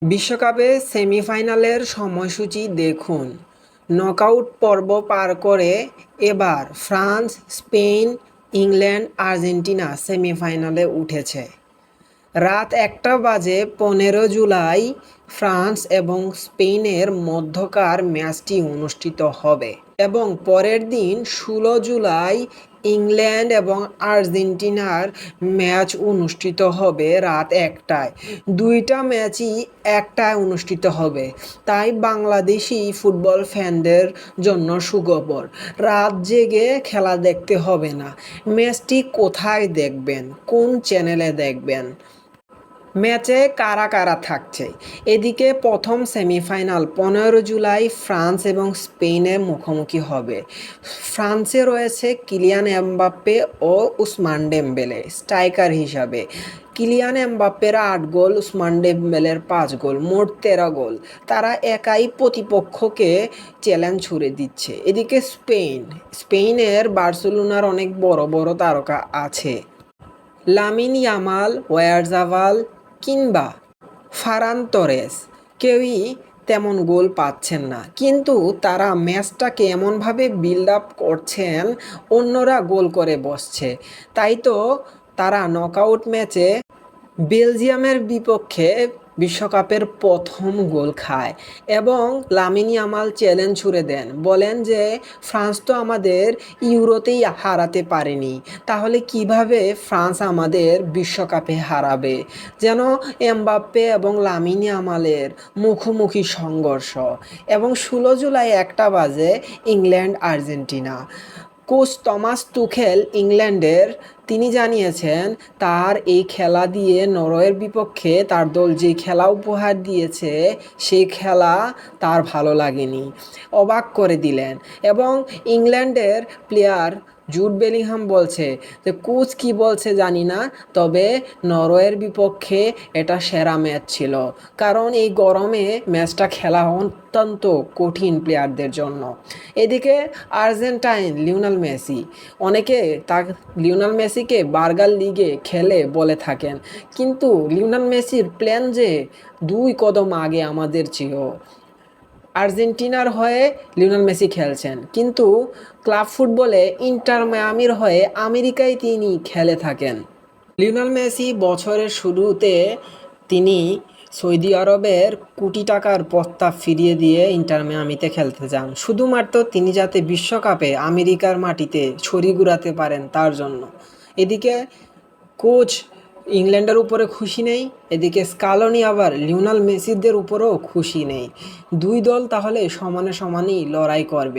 বিশ্বকাপে সেমিফাইনালের সময়সূচি দেখুন। নকআউট পর্ব পার করে এবার ফ্রান্স, স্পেন, ইংল্যান্ড, আর্জেন্টিনা সেমিফাইনালে উঠেছে। রাত ১টা বাজে ১৫ জুলাই ফ্রান্স এবং স্পেনের মধ্যকার ম্যাচটি অনুষ্ঠিত হবে এবং পরের দিন ১৬ জুলাই ইংল্যান্ড এবং আর্জেন্টিনার ম্যাচ অনুষ্ঠিত হবে রাত ১টায়। দুইটা ম্যাচই ১টায় অনুষ্ঠিত হবে, তাই বাংলাদেশি ফুটবল ফ্যানদের জন্য সুখবর, রাত জেগে খেলা দেখতে হবে না। ম্যাচটি কোথায় দেখবেন, কোন চ্যানেলে দেখবেন, ম্যাচে কারা কারা থাকছে? এদিকে প্রথম সেমিফাইনাল ১৫ জুলাই ফ্রান্স এবং স্পেনের মুখোমুখি হবে। ফ্রান্সে রয়েছে কিলিয়ান এমবাপ্পে ও উসমান ডেম্বেলে স্ট্রাইকার হিসাবে। কিলিয়ান এমবাপ্পের ৮ গোল, উসমান ডেম্বেলের ৫ গোল, মোট ১৩ গোল। তারা একাই প্রতিপক্ষকে চ্যালেঞ্জ ছুড়ে দিচ্ছে। এদিকে স্পেনের বার্সেলোনার অনেক বড় বড় তারকা আছে, লামিন ইয়ামাল, ওয়ারজাবাল কিংবা ফারান তোরেস। কেউই তেমন গোল পাচ্ছেন না, কিন্তু তারা ম্যাচটাকে এমনভাবে বিল্ড আপ করছেন অন্যরা গোল করে বসছে। তাই তো তারা নকআউট ম্যাচে বেলজিয়ামের বিপক্ষে বিশ্বকাপের প্রথম গোল খায় এবং লামিন ইয়ামাল চ্যালেঞ্জ ছুড়ে দেন, বলেন যে ফ্রান্স তো আমাদের ইউরোতেই হারাতে পারেনি, তাহলে কিভাবে ফ্রান্স আমাদের বিশ্বকাপে হারাবে। যেন এমবাপ্পে এবং লামিন ইয়ামালের মুখোমুখি সংঘর্ষ। এবং ১৬ জুলাই ১টা বাজে England Argentina. Coach Thomas Tuchel ইংল্যান্ডের, তিনি জানিয়েছেন তার এই খেলা দিয়ে নরওয়ের বিপক্ষে তার দল যে খেলা উপহার দিয়েছে সেই খেলা তার ভালো লাগেনি, অবাক করে দিলেন। এবং ইংল্যান্ডের প্লেয়ার জুড বেলিংহাম বলছে যে কোচ কি বলছে জানি না, তবে নরওয়ের বিপক্ষে এটা সেরা ম্যাচ ছিল, কারণ এই গরমে ম্যাচটা খেলা অত্যন্ত কঠিন প্লেয়ারদের জন্য। এদিকে আর্জেন্টাইন লিওনেল মেসি, অনেকে লিওনেল মেসিকে বার্গার লিগে খেলে বলে থাকেন, কিন্তু লিওনেল মেসির প্ল্যান যে ২ কদম আগে আমাদের চেয়েও। আর্জেন্টিনার হয়ে লিওনেল মেসি খেলছেন, কিন্তু ক্লাব ফুটবলে ইন্টার মায়ামির হয়ে আমেরিকায় তিনি খেলে থাকেন। লিওনেল মেসি বছরের শুরুতে তিনি সৌদি আরবের কোটি টাকার প্রস্তাব ফিরিয়ে দিয়ে ইন্টার মিয়ামিতে খেলতে যান, শুধুমাত্র তিনি যাতে বিশ্বকাপে আমেরিকার মাটিতে ছড়ি ঘুরাতে পারেন তার জন্য। এদিকে কোচ ইংল্যান্ডের উপরে খুশি নেই, এদিকে স্কালোনি আবার লিওনেল মেসিদের উপরেও খুশি নেই। দুই দল তাহলে সমানে সমানই লড়াই করবে।